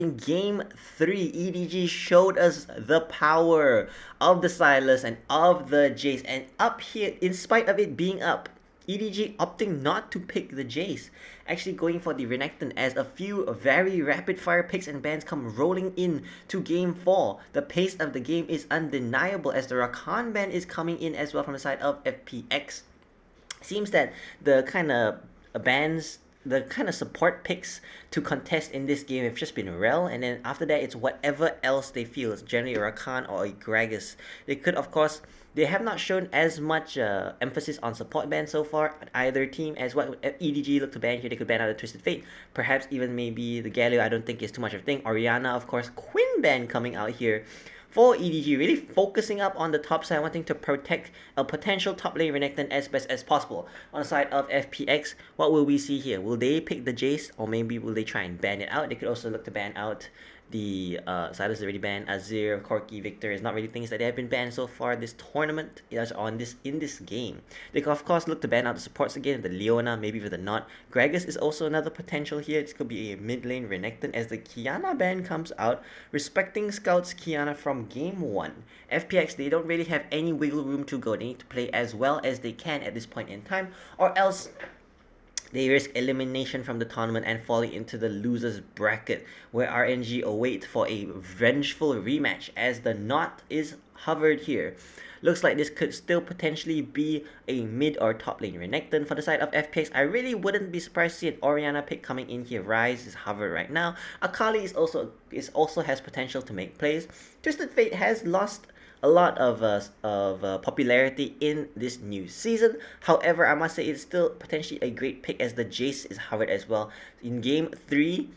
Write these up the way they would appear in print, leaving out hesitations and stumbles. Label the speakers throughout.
Speaker 1: In Game 3, EDG showed us the power of the Silas and of the Jace, and up here, in spite of it being up, EDG opting not to pick the Jace, actually going for the Renekton as a few very rapid fire picks and bans come rolling in to Game 4. The pace of the game is undeniable as the Rakan ban is coming in as well from the side of FPX. Seems that the kind of bans, the kind of support picks to contest in this game have just been Rel, and then after that it's whatever else they feel. It's generally a Rakan or a Gragas. They could, of course, they have not shown as much emphasis on support ban so far at either team as what EDG look to ban here. They could ban out the Twisted Fate, perhaps even maybe the Galio. I don't think is too much of a thing. Orianna, of course, Quinn ban coming out here for EDG, really focusing up on the top side, wanting to protect a potential top lane Renekton as best as possible. On the side of FPX, what will we see here? Will they pick the Jace, or maybe will they try and ban it out? They could also look to ban out the Silas is already banned. Azir, Corki, Victor is not really things that they have been banned so far this tournament. In this game. They could of course look to ban out the supports again, the Leona, maybe with the not. Gragas is also another potential here. This could be a mid lane Renekton as the Kiana ban comes out, respecting Scout's Kiana from game 1. FPX, they don't really have any wiggle room to go. They need to play as well as they can at this point in time, or else they risk elimination from the tournament and falling into the losers bracket, where RNG await for a vengeful rematch as the knot is hovered here. Looks like this could still potentially be a mid or top lane Renekton. For the side of FPX, I really wouldn't be surprised to see an Orianna pick coming in here. Ryze is hovered right now. Akali is also has potential to make plays. Twisted Fate has lost a lot of popularity in this new season. However, I must say it's still potentially a great pick as the Jace is hovered as well. In game 3,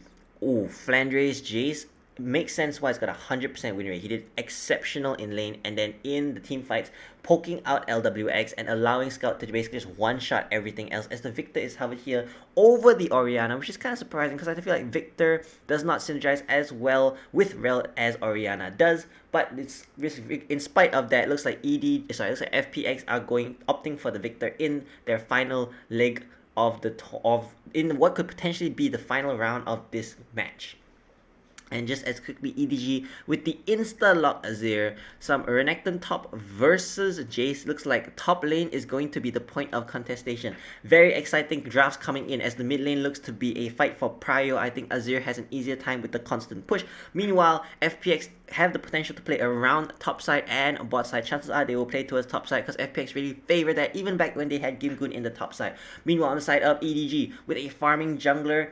Speaker 1: Flandre's Jace makes sense why he's got a 100% win rate. He did exceptional in lane, and then in the team fights, poking out LWX and allowing Scout to basically just one-shot everything else, as the Victor is hovered here over the Orianna, which is kind of surprising because I feel like Victor does not synergize as well with Rel as Orianna does. But it's in spite of that, it looks like looks like FPX are opting for the Victor in their final leg of in what could potentially be the final round of this match. And just as quickly, EDG with the insta-lock Azir, some Renekton top versus Jace. Looks like top lane is going to be the point of contestation. Very exciting drafts coming in as the mid lane looks to be a fight for prio. I think Azir has an easier time with the constant push. Meanwhile, FPX have the potential to play around top side and bot side. Chances are they will play towards top side because FPX really favor that even back when they had Gimgun in the top side. Meanwhile, on the side of EDG, with a farming jungler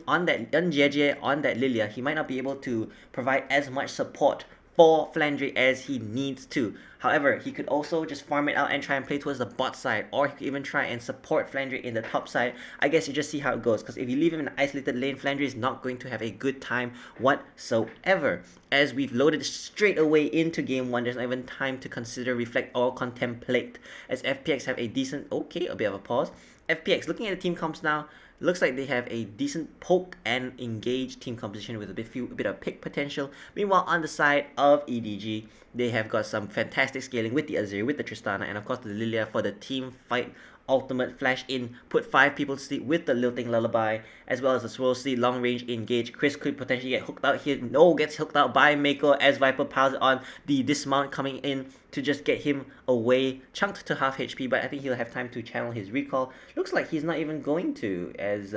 Speaker 1: on JJ on that Lilia, he might not be able to provide as much support for Flandre as he needs to. However, he could also just farm it out and try and play towards the bot side, or he could even try and support Flandre in the top side. I guess you just see how it goes, because if you leave him in an isolated lane, Flandre is not going to have a good time whatsoever. As we've loaded straight away into game 1, there's not even time to consider, reflect, or contemplate, as FPX have a decent, a bit of a pause. FPX, looking at the team comps now, looks like they have a decent poke and engage team composition with a bit of pick potential. Meanwhile, on the side of EDG, they have got some fantastic scaling with the Azir, with the Tristana, and of course the Lilia for the team fight ultimate flash in, put 5 people to sleep with the Lilting Lullaby, as well as the Swirl Sleep long range engage. Chris could potentially get hooked out here. No, gets hooked out by Mako as Viper piles on the dismount coming in to just get him away, chunked to half HP, but I think he'll have time to channel his recall. Looks like he's not even going to, as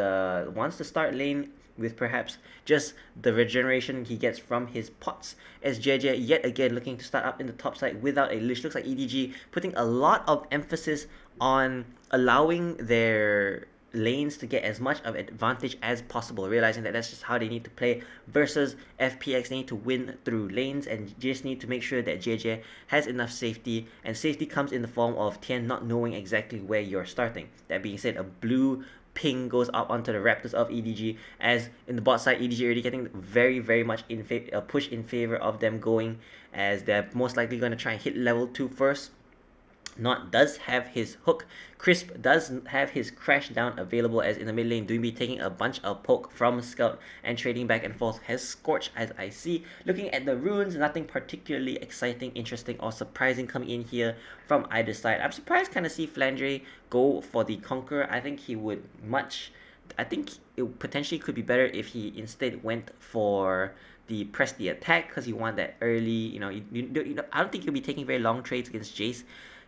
Speaker 1: wants to start lane with perhaps just the regeneration he gets from his pots, as JJ yet again looking to start up in the top side without a leash. Looks like EDG putting a lot of emphasis on allowing their lanes to get as much of advantage as possible, realizing that that's just how they need to play versus FPX. They need to win through lanes and just need to make sure that JJ has enough safety, and safety comes in the form of Tien not knowing exactly where you're starting. That being said, a blue ping goes up onto the Raptors of EDG, as in the bot side, EDG already getting very, very much a push in favor of them going, as they're most likely going to try and hit level 2 first. Not does have his hook. Crisp does have his crash down available, as in the mid lane, Doomby taking a bunch of poke from Scout and trading back and forth has Scorch, as I see. Looking at the runes, nothing particularly exciting, interesting, or surprising coming in here from either side. I'm surprised kind of see Flandre go for the Conqueror. I think he would much I think it potentially could be better if he instead went for press the attack, because you want that early. I don't think you'll be taking very long trades against Jace.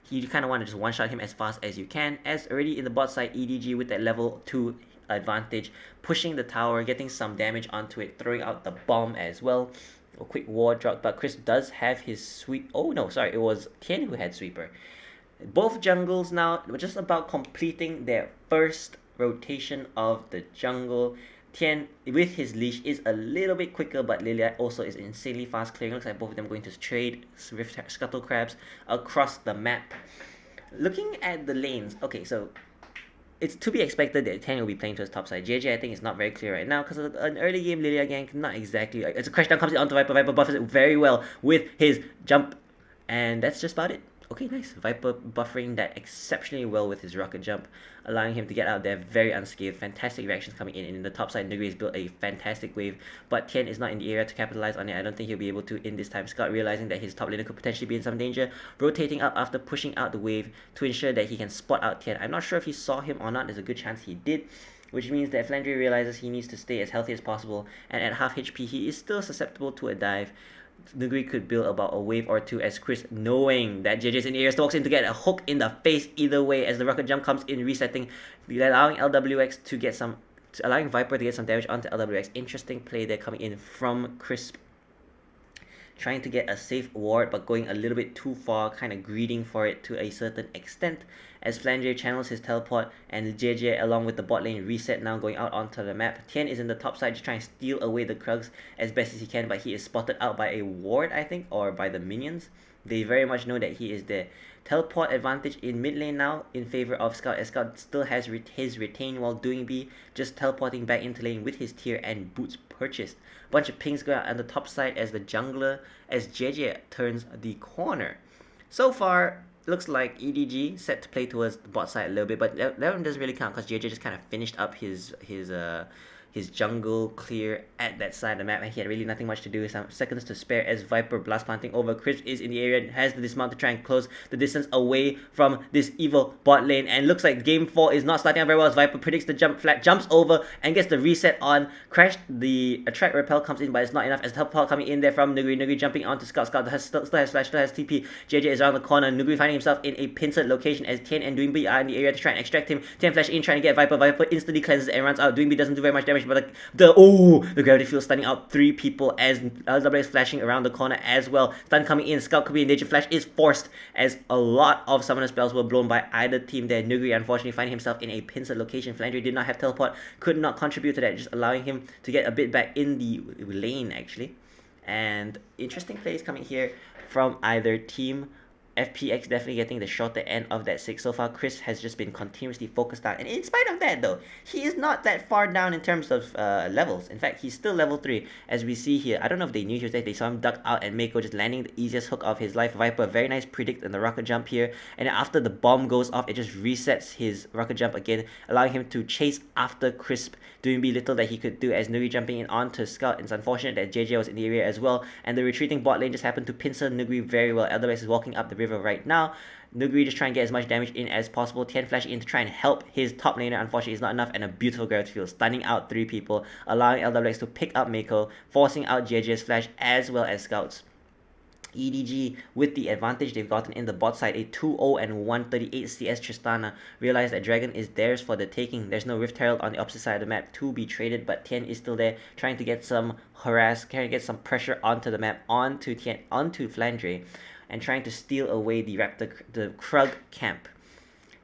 Speaker 1: You kind of want to just one shot him as fast as you can. As already in the bot side, EDG with that level 2 advantage, pushing the tower, getting some damage onto it, throwing out the bomb as well. A quick ward drop, but Chris does have his sweep. Oh no, sorry, it was Tien who had sweeper. Both jungles now were just about completing their first rotation of the jungle. Tien, with his leash, is a little bit quicker, but Lilia also is insanely fast clearing. Looks like both of them going to trade Scuttle Crabs across the map. Looking at the lanes, okay, so it's to be expected that Tien will be playing to his top side. JJ, I think, is not very clear right now because an early game Lilia gank, not exactly. It's a crash down, comes onto Viper. Viper buffers it very well with his jump, and that's just about it. Okay, nice. Viper buffering that exceptionally well with his rocket jump, allowing him to get out there very unscathed. Fantastic reactions coming in. In the top side, Nuguri has built a fantastic wave, but Tien is not in the area to capitalize on it. I don't think he'll be able to in this time. Scott, realizing that his top laner could potentially be in some danger, rotating up after pushing out the wave to ensure that he can spot out Tien. I'm not sure if he saw him or not. There's a good chance he did, which means that Flandre realizes he needs to stay as healthy as possible, and at half HP, he is still susceptible to a dive. Nuguri could build about a wave or two as Chris, knowing that JJ's in the area, walks in to get a hook in the face either way as the rocket jump comes in, resetting, allowing LWX to get some, allowing Viper to get some damage onto LWX. Interesting play there coming in from Crisp, trying to get a safe ward but going a little bit too far, kind of greeding for it to a certain extent, as Flandre channels his teleport and JJ along with the bot lane reset now going out onto the map. Tien is in the top side just trying to steal away the Krugs as best as he can, but he is spotted out by a ward, I think, or by the minions. They very much know that he is there. Teleport advantage in mid lane now in favor of Scout, as Scout still has his retain while doing B, just teleporting back into lane with his tier and boots purchased. Bunch of pings go out on the top side as the jungler, as JJ turns the corner. So far, looks like EDG set to play towards the bot side a little bit, but that one doesn't really count because JJ just kind of finished up his jungle clear at that side of the map, and he had really nothing much to do. Some seconds to spare as Viper blast planting over. Chris is in the area, has the dismount to try and close the distance away from this evil bot lane, and looks like game 4 is not starting out very well as Viper predicts the jump flat, jumps over and gets the reset on. Crash, the attract repel comes in, but it's not enough as the help coming in there from Nuguri. Nuguri jumping onto Scout. Scout still has flash, still has TP. JJ is around the corner. Nuguri finding himself in a pincer location as Tien and Doingby are in the area to try and extract him. Tien flash in, trying to get Viper. Viper instantly cleanses and runs out. Doingby doesn't do very much damage, but the gravity field stunning out 3 people as LW is flashing around the corner as well. Stun coming in, Scout could be in danger. Flash is forced as a lot of summoner spells were blown by either team there. Nuguri unfortunately finding himself in a pincer location. Flandre did not have teleport, could not contribute to that, just allowing him to get a bit back in the lane actually. And interesting plays coming here from either team. FPX definitely getting the shorter end of that 6 so far. Chris has just been continuously focused down, and in spite of that though, he is not that far down in terms of levels. In fact, he's still level 3 as we see here. I don't know if they knew he was there. They saw him duck out and Mako just landing the easiest hook of his life. Viper, very nice predict in the rocket jump here, and after the bomb goes off, it just resets his rocket jump again, allowing him to chase after Crisp, doing be little that he could do as Nuguri jumping in onto Scout. It's unfortunate that JJ was in the area as well, and the retreating bot lane just happened to pincer Nuguri very well. Otherwise is walking up the river right now. Nuguri just trying to get as much damage in as possible. Tien flashing in to try and help his top laner. Unfortunately, it's not enough, and a beautiful gravity field stunning out 3 people, allowing LWX to pick up Mako, forcing out JJ's flash as well as Scouts. EDG with the advantage they've gotten in the bot side, a 2-0 and 138 CS Tristana. Realize that Dragon is theirs for the taking. There's no Rift Herald on the opposite side of the map to be traded, but Tien is still there trying to get some trying to get some pressure onto the map, onto Flandre, and trying to steal away the Krug camp.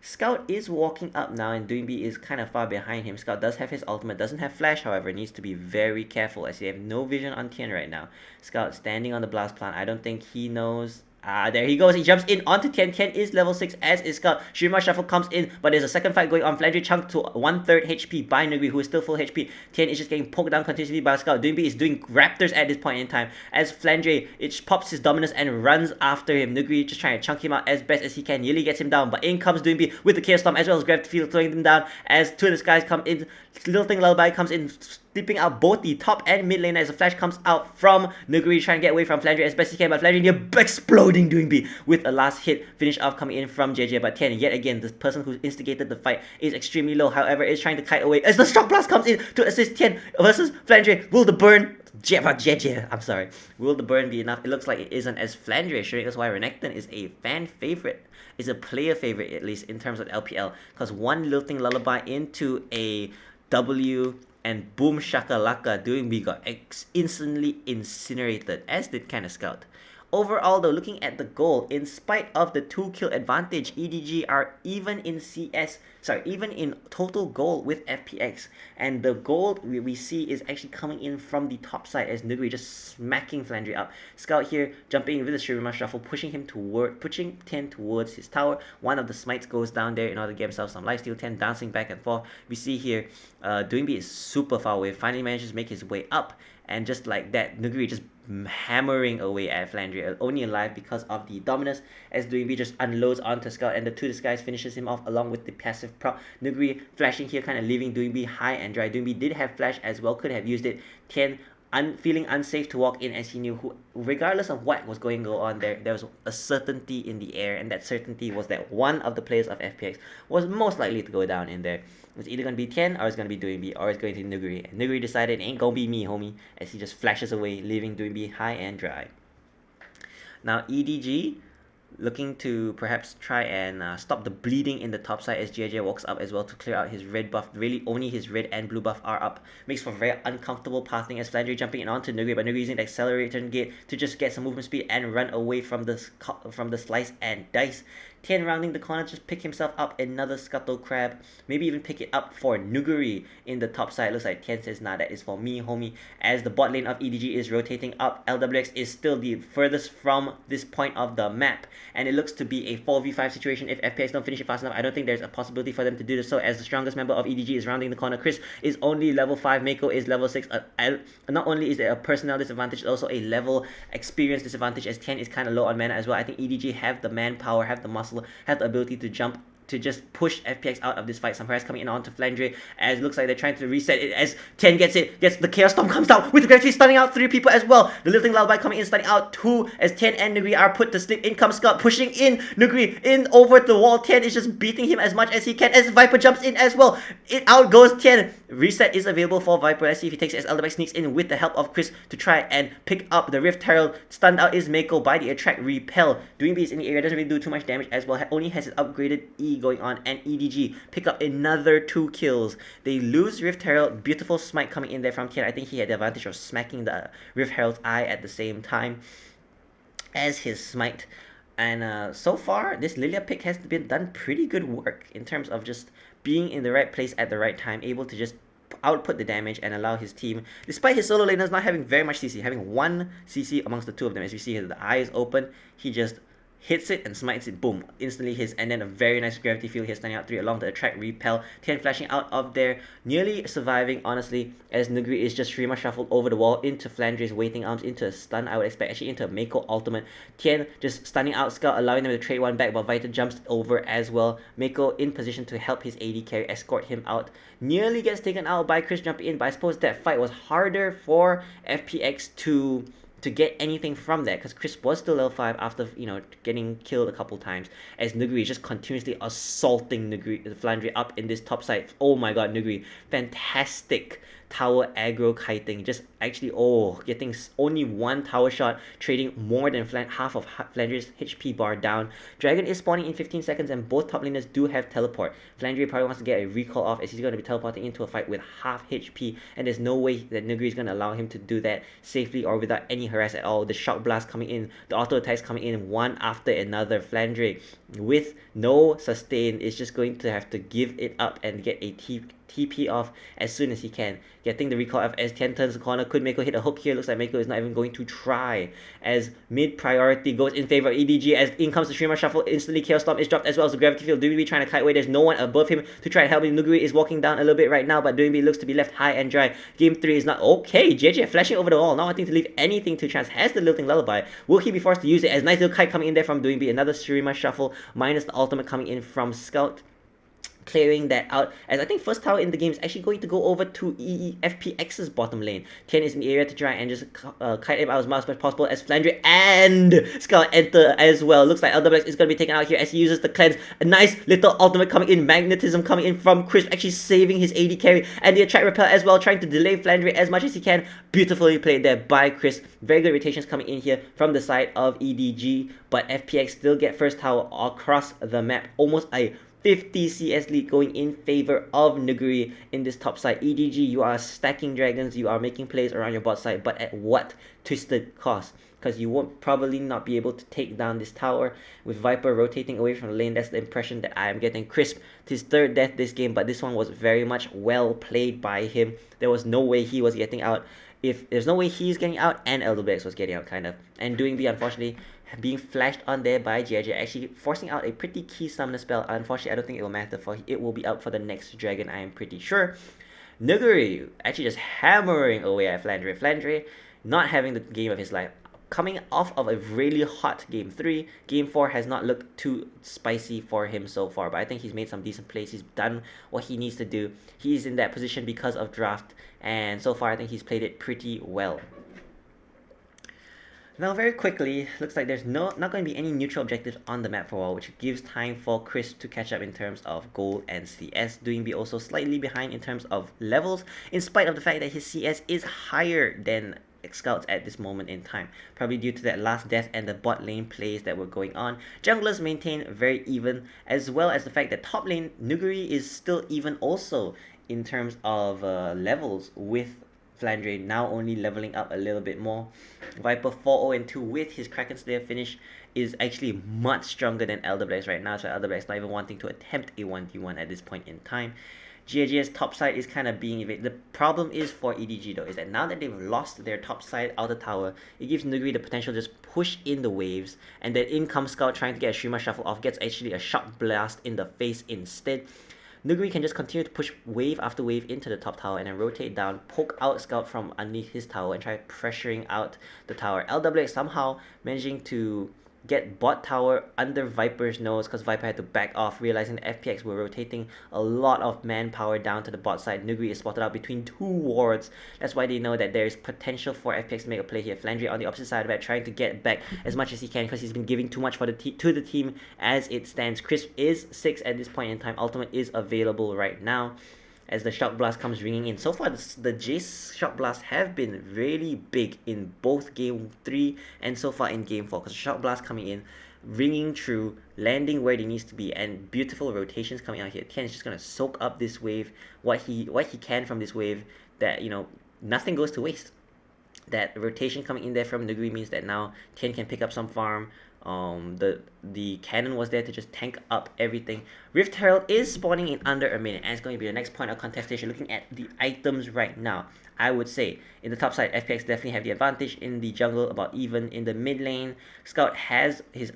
Speaker 1: Scout is walking up now, and Doingby is kind of far behind him. Scout does have his ultimate, doesn't have flash, however, needs to be very careful as he have no vision on Tien right now. Scout standing on the blast plant. I don't think he knows. There he goes. He jumps in onto Tien. Tien is level 6 as is Scout. Shima Shuffle comes in, but there's a second fight going on. Flandre chunked to 1/3 HP by Nuguri, who is still full HP. Tien is just getting poked down continuously by Scout. Doingby is doing raptors at this point in time as Flandre pops his dominance and runs after him. Nuguri just trying to chunk him out as best as he can. Nearly gets him down, but in comes Doingby with the Chaos Storm as well as Gravity Field throwing them down as two of the guys come in. Little Thing Lullaby comes in, sleeping out both the top and mid lane as the flash comes out from Nuguri trying to get away from Flandre as best he can, but Flandre near exploding doing B with a last hit finish off coming in from JJ, but Tian, yet again, the person who instigated the fight is extremely low, however, is trying to kite away as the Shock Blast comes in to assist Tian versus Flandre. Will the burn I'm sorry. Will the burn be enough? It looks like it isn't, as Flandre, showing us why Renekton is a fan favorite, is a player favorite at least in terms of LPL, because one lilting lullaby into a W and boom shakalaka doing B got instantly incinerated, as did Kinda Scout. Overall though, looking at the goal, in spite of the 2-kill advantage, EDG are even in total goal with FPX. And the goal we see is actually coming in from the top side as Nuguri just smacking Flandre up. Scout here jumping in with the Shurima Shuffle, pushing Tian towards his tower. One of the smites goes down there in order to get himself some lifesteal. Tian bouncing back and forth. We see here, Doingby is super far away, finally manages to make his way up. And just like that, Nuguri just hammering away at Flandre, only alive because of the dominance, as Doingby just unloads onto Scout and the To The Skies finishes him off along with the passive proc. Nuguri flashing here, kind of leaving Doingby high and dry. Doingby did have flash as well, could have used it. Tian feeling unsafe to walk in, as he knew regardless of what was going on there was a certainty in the air, and that certainty was that one of the players of FPX was most likely to go down in there. It's either going to be Tian, or it's going to be Doingby, or it's going to be Nuguri. And Nuguri decided it ain't going to be me, homie, as he just flashes away, leaving Doingby high and dry. Now EDG looking to perhaps try and stop the bleeding in the top side as JJ walks up as well to clear out his red buff. Really, only his red and blue buff are up. Makes for very uncomfortable pathing as Flandre jumping in onto Nuguri, but Nuguri using the accelerator gate to just get some movement speed and run away from the slice and dice. Tian rounding the corner, just pick himself up another Scuttle Crab. Maybe even pick it up for Nuguri in the top side. Looks like Tian says, nah, that is for me, homie. As the bot lane of EDG is rotating up, LWX is still the furthest from this point of the map. And it looks to be a 4v5 situation if FPX don't finish it fast enough. I don't think there's a possibility for them to do this. So as the strongest member of EDG is rounding the corner, Chris is only level 5, Mako is level 6. Not only is there a personnel disadvantage, also a level experience disadvantage, as Tian is kind of low on mana as well. I think EDG have the manpower, have the muscle, have the ability to jump to just push FPX out of this fight. Some harass coming in onto Flandre, as it looks like they're trying to reset it as Tian gets the Chaos Storm comes down with the gravity stunning out 3 people as well. The Lilting Lullaby coming in, stunning out 2 as Tian and Nuguri are put to sleep. In comes Scott pushing in Nuguri in over the wall. Tian is just beating him as much as he can as Viper jumps in as well. It out goes Tian. Reset is available for Viper. Let's see if he takes it as Elderbeck sneaks in with the help of Chris to try and pick up the Rift Herald. Stunned out is Mako by the Attract Repel. Doing is in the area, doesn't really do too much damage as well. Only has his upgraded E going on, and EDG pick up another 2 kills. They lose Rift Herald. Beautiful smite coming in there from Tian. I think he had the advantage of smacking the Rift Herald's eye at the same time as his smite. And so far, this Lilia pick has been done pretty good work in terms of just being in the right place at the right time, able to just output the damage and allow his team, despite his solo laners not having very much CC, having 1 CC amongst the 2 of them. As you see here, the eye is open, he just hits it and smites it, boom, instantly hits, and then a very nice gravity field here, standing out 3 along the Attract Repel. Tian flashing out of there, nearly surviving, honestly, as Nuguri is just Shurima shuffled over the wall into Flandre's waiting arms, into a stun, I would expect, actually into a Mako ultimate. Tian just stunning out Scout, allowing them to trade one back, but Vita jumps over as well. Mako in position to help his AD carry, escort him out. Nearly gets taken out by Chris jumping in, but I suppose that fight was harder for FPX to get anything from that, because Chris was still level 5 after, getting killed a couple times, as Nuguri is just continuously assaulting Flandre up in this top side. Oh my god, Nuguri, fantastic tower aggro kiting, just actually, getting only 1 tower shot, trading more than half of Flandre's HP bar down. Dragon is spawning in 15 seconds, and both top laners do have teleport. Flandre probably wants to get a recall off, as he's going to be teleporting into a fight with half HP, and there's no way that Nuguri is going to allow him to do that safely or without any harass at all. The shock blast coming in, the auto attacks coming in one after another. Flandre, with no sustain, is just going to have to give it up and get a TP off as soon as he can. Getting the recall off as Tian turns the corner. Could Mako hit a hook here? Looks like Mako is not even going to try, as mid priority goes in favor of EDG, as in comes the Shurima Shuffle. Instantly Chaos Storm is dropped as well as the Gravity Field. Doingby trying to kite away. There's no one above him to try and help him. Nuguri is walking down a little bit right now, but Doingby looks to be left high and dry. Game 3 is not okay. JJ flashing over the wall, not wanting to leave anything to chance. Has the Lilting Lullaby. Will he be forced to use it? As nice little kite coming in there from Doingby. Another Shurima Shuffle minus the ultimate coming in from Scout. clearing that out, as I think first tower in the game is actually going to go over to FPX's bottom lane. Tian is in the area to try and just kite him out as much as possible as Flandre and Scout enter as well. Looks like Elderblex is going to be taken out here as he uses the cleanse. A nice little ultimate coming in, magnetism coming in from Crisp, actually saving his AD carry, and the attract repel as well, trying to delay Flandre as much as he can. Beautifully played there by Crisp. Very good rotations coming in here from the side of EDG, but FPX still get first tower across the map. Almost a 50 CS lead going in favor of Nuguri in this top side. EDG, you are stacking dragons, you are making plays around your bot side, but at what twisted cost? Because you won't probably not be able to take down this tower with Viper rotating away from the lane. That's the impression that I am getting. Crisp, his third death this game, but this one was very much well played by him. There was no way he was getting out. If there's no way he's getting out, and LWX was getting out, kind of. And doing the, unfortunately, being flashed on there by JJ, actually forcing out a pretty key summoner spell. Unfortunately, I don't think it will matter, for it will be up for the next dragon, I am pretty sure. Nuguri actually just hammering away at Flandre. Flandre not having the game of his life. Coming off of a really hot Game 3, Game 4 has not looked too spicy for him so far, but I think he's made some decent plays. He's done what he needs to do. He's in that position because of draft, and so far I think he's played it pretty well. Now, very quickly, looks like there's not going to be any neutral objectives on the map for a while, which gives time for Chris to catch up in terms of gold and CS. Doing be also slightly behind in terms of levels, in spite of the fact that his CS is higher than Scouts at this moment in time, probably due to that last death and the bot lane plays that were going on. Junglers maintain very even, as well as the fact that top lane Nuguri is still even also in terms of levels, with Flandre now only leveling up a little bit more. Viper 4-0 and 2 with his Kraken Slayer finish is actually much stronger than Elderblaze right now, so Elderblaze not even wanting to attempt a 1v1 at this point in time. GAG's top side is kind of being evaded. The problem is for EDG though, is that now that they've lost their top side outer tower, it gives Nuguri the potential to just push in the waves, and then in comes Scout trying to get a Shima Shuffle off, gets actually a Shock Blast in the face instead. Nuguri can just continue to push wave after wave into the top tower and then rotate down, poke out Scout from underneath his tower and try pressuring out the tower. LWX somehow managing to get bot tower under Viper's nose, because Viper had to back off, realizing the FPX were rotating a lot of manpower down to the bot side. Nuguri is spotted out between two wards. That's why they know that there is potential for FPX to make a play here. Flandre on the opposite side of that, trying to get back as much as he can, because he's been giving too much for to the team as it stands. Crisp is 6 at this point in time. Ultimate is available right now as the Shock Blast comes ringing in. So far, the Jace Shock Blast have been really big in both Game 3 and so far in Game 4, because Shock Blast coming in, ringing true, landing where it needs to be, and beautiful rotations coming out here. Tian is just going to soak up this wave, what he can from this wave, that, you know, nothing goes to waste. That rotation coming in there from Nuguri means that now Tian can pick up some farm. The cannon was there to just tank up everything. Rift Herald is spawning in under a minute, and it's going to be the next point of contestation. Looking at the items right now, I would say in the top side, FPX definitely have the advantage. In the jungle, about even. In the mid lane, Scout has his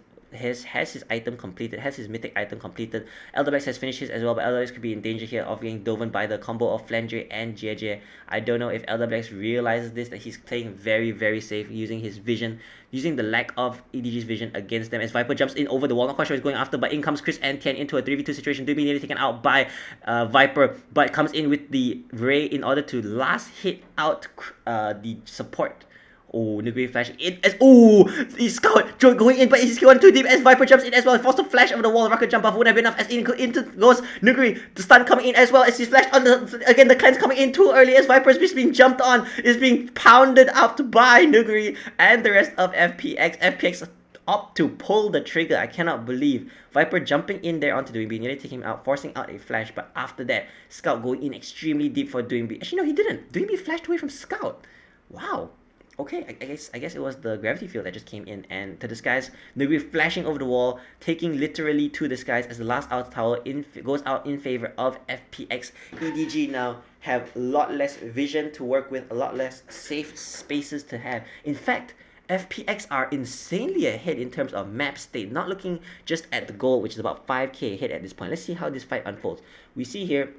Speaker 1: item completed, has his mythic item completed. Elderbex has finished his as well, but Elderbex could be in danger here of getting doven by the combo of Flandre and JJ. I don't know if Elderbex realizes this, that he's playing very, very safe, using his vision, using the lack of EDG's vision against them, as Viper jumps in over the wall. Not quite sure he's going after, but in comes Chris and Tian into a 3v2 situation. Do be nearly taken out by Viper, but comes in with the Ray in order to last hit out the support. Oh, Nuguri flash in as the Scout going in, but he's going too deep as Viper jumps in as well. Forced to flash over the wall. Rocket jump off would have been enough as into goes Nuguri. The stun coming in as well as he's flashed on the cleanse coming in too early as Viper is just being jumped on, is being pounded out by Nuguri and the rest of FPX. FPX opt to pull the trigger. I cannot believe Viper jumping in there onto Doing B, nearly taking him out, forcing out a flash, but after that, Scout going in extremely deep for Doing B. Actually, no, he didn't. Doing B flashed away from Scout. Wow. Okay, I guess it was the gravity field that just came in, and to the skies, Nuguri flashing over the wall, taking literally to the skies as the last out tower goes out in favor of FPX. EDG now have a lot less vision to work with, a lot less safe spaces to have. In fact, FPX are insanely ahead in terms of map state, not looking just at the goal, which is about 5k ahead at this point. Let's see how this fight unfolds. We see here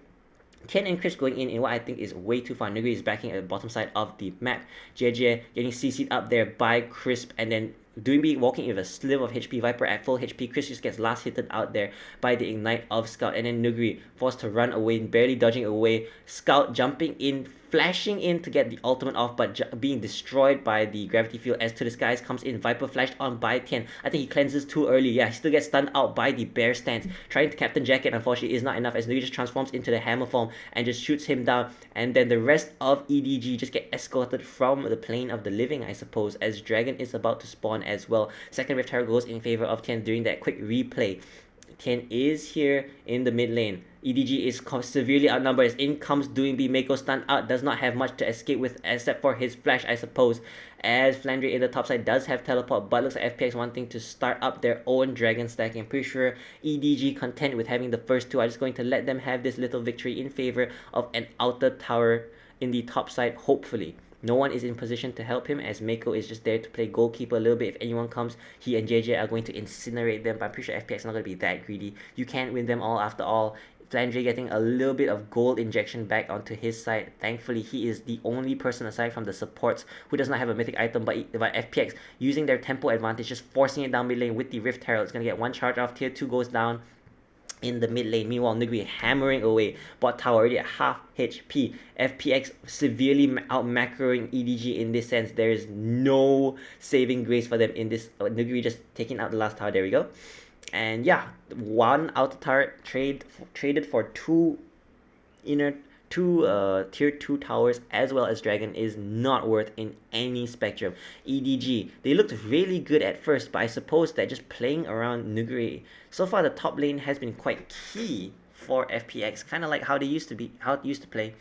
Speaker 1: Tian and Chris going in what I think is way too far. Nuguri is backing at the bottom side of the map. JJ getting CC'd up there by Crisp, and then Doing walking with a sliver of HP, Viper at full HP, Chris just gets last hitted out there by the ignite of Scout, and then Nuguri forced to run away, barely dodging away. Scout jumping in, flashing in to get the ultimate off, but being destroyed by the gravity field as To the Skies comes in. Viper flashed on by Tian. I think he cleanses too early. Yeah, he still gets stunned out by the bear stance. Trying to Captain Jacket, unfortunately, is not enough as Nuguri just transforms into the hammer form and just shoots him down. And then the rest of EDG just get escorted from the plane of the living, I suppose, as Dragon is about to spawn as well. Second Rift Herald goes in favor of Tian during that quick replay. Tian is here in the mid lane. EDG is severely outnumbered as in comes Doing B. Mako stunned out, does not have much to escape with except for his flash, I suppose, as Flandre in the top side does have teleport, but looks like FPX wanting to start up their own dragon stack. I'm pretty sure EDG content with having the first two are just going to let them have this little victory in favor of an outer tower in the top side, hopefully. No one is in position to help him as Mako is just there to play goalkeeper a little bit. If anyone comes, he and JJ are going to incinerate them, but I'm pretty sure FPX is not going to be that greedy. You can't win them all after all. Flandre getting a little bit of gold injection back onto his side. Thankfully, he is the only person aside from the supports who does not have a mythic item, but FPX using their tempo advantage, just forcing it down mid lane with the Rift Herald. It's going to get one charge off, tier 2 goes down in the mid lane. Meanwhile, Nuguri hammering away. Bot tower already at half HP. FPX severely out macroing EDG in this sense. There is no saving grace for them in this. Nuguri just taking out the last tower. There we go. And yeah, one outer tower traded for two tier 2 towers as well as Dragon is not worth in any spectrum. EDG, they looked really good at first, but I suppose that just playing around Nuguri, so far the top lane has been quite key for FPX, kind of like how it used to play.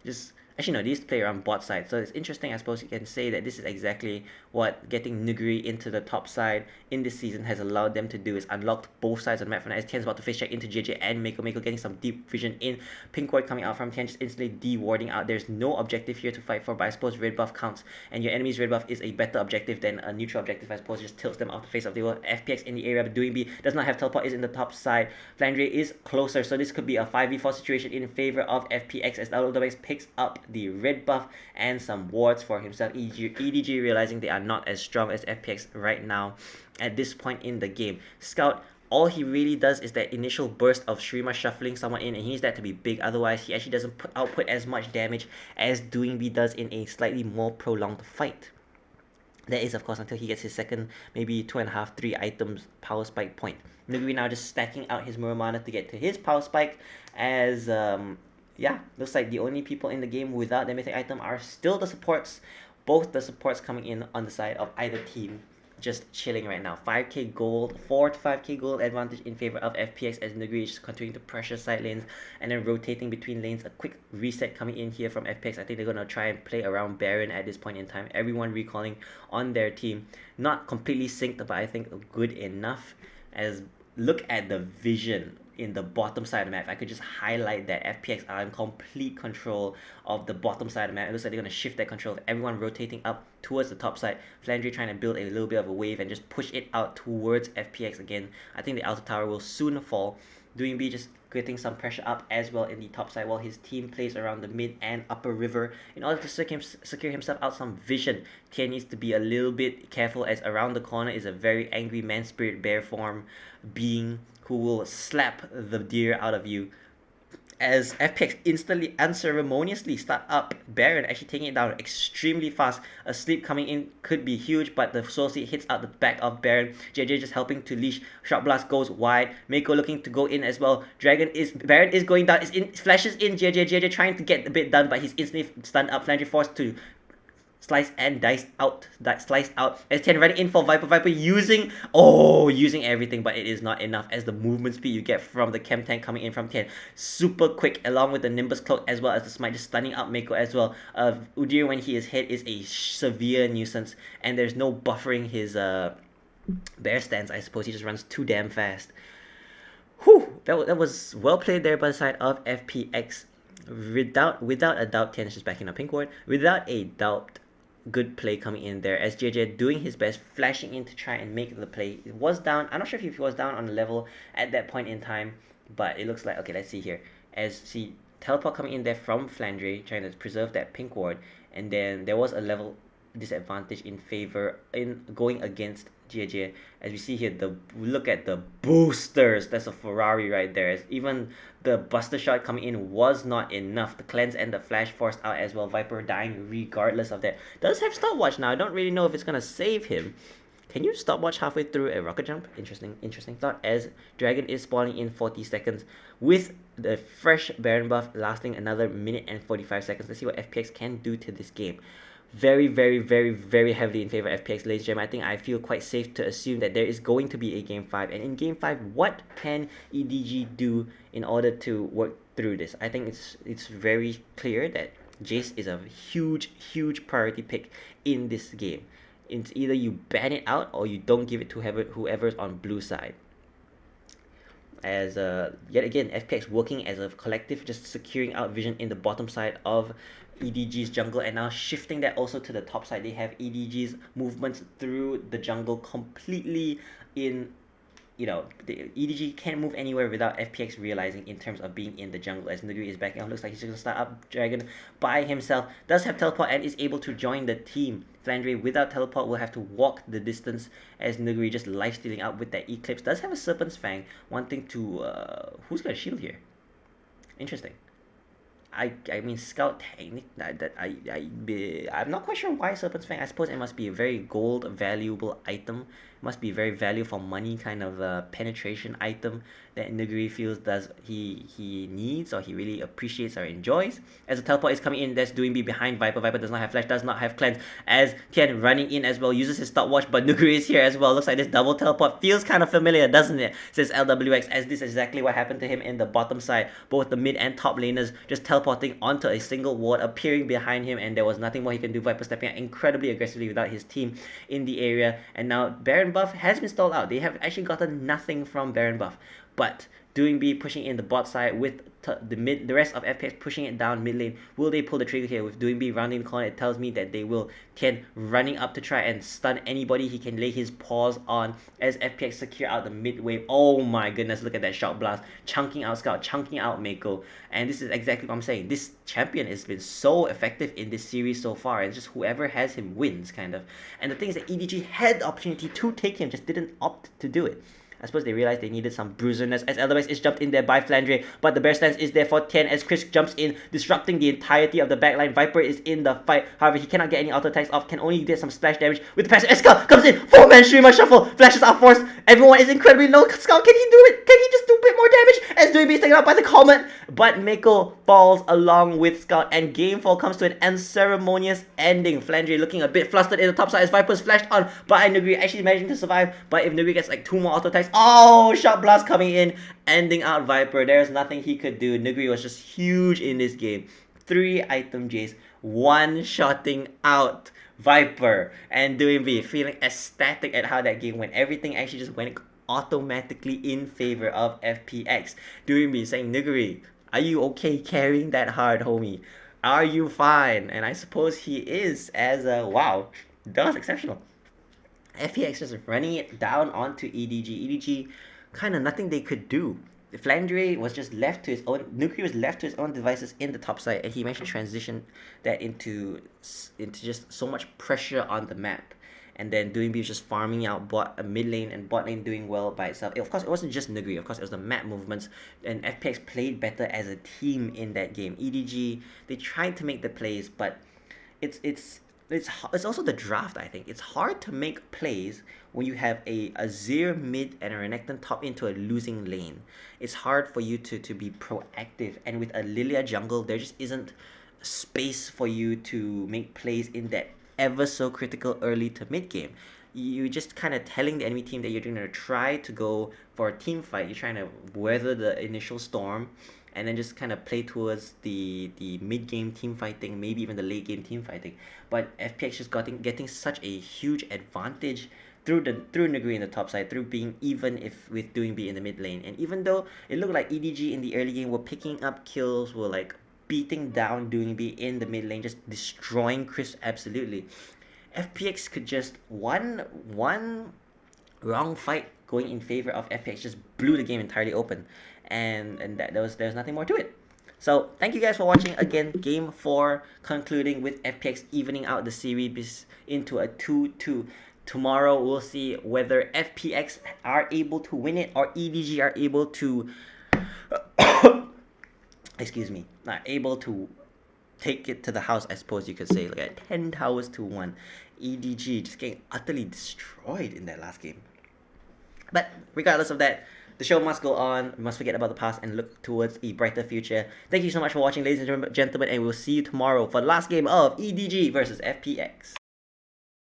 Speaker 1: Just actually no, they used to play around bot side, so it's interesting. I suppose you can say that this is exactly what getting Nuguri into the top side in this season has allowed them to do, is unlocked both sides of the map. For now, as Tian's about to face check into JJ and Mako getting some deep vision in. Pink ward coming out from Tian, just instantly de-warding out. There's no objective here to fight for, but I suppose red buff counts, and your enemy's red buff is a better objective than a neutral objective. I suppose just tilts them off the face of the world. FPX in the area, but Doing B does not have teleport, is in the top side. Flandre is closer, so this could be a 5v4 situation in favor of FPX as WX picks up the red buff and some wards for himself. EDG realizing they are not as strong as FPX right now at this point in the game. Scout, all he really does is that initial burst of Shrima shuffling someone in, and he needs that to be big, otherwise he actually doesn't output as much damage as Doing B does in a slightly more prolonged fight. That is, of course, until he gets his second, maybe 2.5, 3 items power spike point. Nuguri now just stacking out his Muramana to get to his power spike as yeah, looks like the only people in the game without the mythic item are still the supports. Both the supports coming in on the side of either team, just chilling right now. 5k gold, 4 to 5k gold advantage in favor of FPX as Nuguri is continuing to pressure side lanes and then rotating between lanes. A quick reset coming in here from FPX. I think they're going to try and play around Baron at this point in time. Everyone recalling on their team. Not completely synced, but I think good enough. As look at the vision in the bottom side of the map. I could just highlight that FPX are in complete control of the bottom side of the map. It looks like they're going to shift that control of everyone rotating up towards the top side. Flandre trying to build a little bit of a wave and just push it out towards FPX again. I think the outer tower will soon fall. Doing B just getting some pressure up as well in the top side while his team plays around the mid and upper river in order to secure himself out some vision. Tian needs to be a little bit careful as around the corner is a very angry man spirit bear form being who will slap the deer out of you. As FPX instantly unceremoniously start up Baron, actually taking it down extremely fast. A sleep coming in could be huge, but the soul seed hits out the back of Baron. JJ just helping to leash. Shock blast goes wide. Mako looking to go in as well. Baron is going down. Flashes in JJ trying to get a bit done, but he's instantly stunned up. Flandre forced to slice and sliced out as Tian running in for Viper using everything, but it is not enough as the movement speed you get from the chem tank coming in from Tian super quick, along with the Nimbus cloak as well as the smite just stunning out Mako as well. Udyr when he is hit is a severe nuisance, and there's no buffering his bear stance. I suppose he just runs too damn fast. Whew, that was well played there by the side of FPX. Without a doubt, Tian is just backing up pink ward. Without a doubt, good play coming in there as JJ doing his best, flashing in to try and make the play. It was down. I'm not sure if he was down on the level at that point in time, but it looks like, okay, let's see here. As see teleport coming in there from Flandre, trying to preserve that pink ward, and then there was a level disadvantage in favor in going against JJ. As we see here, look at the boosters. That's a Ferrari right there. Even the Buster Shot coming in was not enough. The cleanse and the flash forced out as well. Viper dying regardless of that. Does have stopwatch now. I don't really know if it's gonna save him. Can you stopwatch halfway through a rocket jump? Interesting thought. As Dragon is spawning in 40 seconds with the fresh Baron buff lasting another minute and 45 seconds. Let's see what FPX can do to this game. Very, very, very, very heavily in favor of FPX, ladies and gentlemen. I think I feel quite safe to assume that there is going to be a Game 5. And in Game 5, what can EDG do in order to work through this? I think it's very clear that Jace is a huge, huge priority pick in this game. It's either you ban it out or you don't give it to whoever's on blue side. As yet again, FPX working as a collective, just securing out vision in the bottom side of EDG's jungle, and now shifting that also to the top side. They have EDG's movements through the jungle completely in, you know, the EDG can't move anywhere without FPX realizing in terms of being in the jungle. As Nuguri is backing up, looks like he's just gonna start up Dragon by himself. Does have teleport and is able to join the team. Flandre without teleport will have to walk the distance as Nuguri just lifestealing out with that Eclipse. Does have a Serpent's Fang, wanting to who's gonna shield here? Interesting. I mean Scout technique I'm not quite sure why Serpent's Fang. I suppose it must be a very gold valuable item. It must be very value for money kind of penetration item that Nuguri feels he needs or he really appreciates or enjoys. As the teleport is coming in, that's doing B behind Viper. Viper does not have flash, does not have cleanse. As Tian running in as well, uses his stopwatch, but Nuguri is here as well. Looks like this double teleport feels kind of familiar, doesn't it? Says LWX, as this is exactly what happened to him in the bottom side. Both the mid and top laners just teleporting onto a single ward, appearing behind him, and there was nothing more he can do. Viper stepping out incredibly aggressively without his team in the area, and now Baron buff has been stalled out. They have actually gotten nothing from Baron buff, but Doing B pushing in the bot side with the rest of FPX pushing it down mid lane. Will they pull the trigger here? With Doing B rounding the corner, it tells me that they will. Tian running up to try and stun anybody he can lay his paws on as FPX secure out the mid wave. Oh my goodness, look at that shot blast. Chunking out Scout, chunking out Mako. And this is exactly what I'm saying. This champion has been so effective in this series so far. It's just whoever has him wins, kind of. And the thing is that EDG had the opportunity to take him, just didn't opt to do it. I suppose they realized they needed some bruiserness as Elderbex is jumped in there by Flandre, but the bear stance is there for Tian as Chris jumps in, disrupting the entirety of the backline. Viper is in the fight, however he cannot get any auto attacks off, can only get some splash damage with the passive. Scout comes in, 4-man streamer shuffle, flashes are forced, everyone is incredibly low. Scout, can he do it? Can he just do a bit more damage? As Dewey is taken out by the Comet, but Mako falls along with Scout and game 4 comes to an unceremonious ending. Flandre looking a bit flustered in the top side as Viper's flashed on by Nuguri, actually managing to survive, but if Nuguri gets like 2 more auto attacks, oh, shot blast coming in, ending out Viper. There's nothing he could do. Nuguri was just huge in this game. 3 item Jace, one-shotting out Viper, and Doing B feeling ecstatic at how that game went. Everything actually just went automatically in favor of FPX. Doing B saying, Nuguri, are you okay carrying that hard, homie? Are you fine? And I suppose he is, as wow, that was exceptional. FPX just running it down onto EDG. EDG, kind of nothing they could do. Flandre was just left to his own. Nuguri was left to his own devices in the top side, and he managed to transition that into just so much pressure on the map. And then Doing B was just farming out mid lane and bot lane doing well by itself. Of course, it wasn't just Nuguri. Of course, it was the map movements. And FPX played better as a team in that game. EDG, they tried to make the plays, but it's also the draft, I think. It's hard to make plays when you have a Azir mid and a Renekton top into a losing lane. It's hard for you to be proactive. And with a Lilia jungle, there just isn't space for you to make plays in that ever so critical early to mid game. You're just kind of telling the enemy team that you're going to try to go for a team fight. You're trying to weather the initial storm and then just kind of play towards the mid-game team fighting, maybe even the late-game team fighting. But FPX just getting such a huge advantage through Nuguri in the top side, through being even if with Doing B in the mid lane. And even though it looked like EDG in the early game were picking up kills, were like beating down Doing B in the mid lane, just destroying Chris absolutely, FPX could just one wrong fight going in favor of FPX just blew the game entirely open, and there was nothing more to it. So thank you guys for watching. Again, game 4 concluding with FPX evening out the series into a 2-2. Tomorrow we'll see whether FPX are able to win it or EDG are able to excuse me, are able to take it to the house, I suppose you could say, like at 10 towers to 1. EDG just getting utterly destroyed in that last game. But regardless of that, the show must go on. We must forget about the past and look towards a brighter future. Thank you so much for watching, ladies and gentlemen, and we'll see you tomorrow for the last game of EDG versus FPX.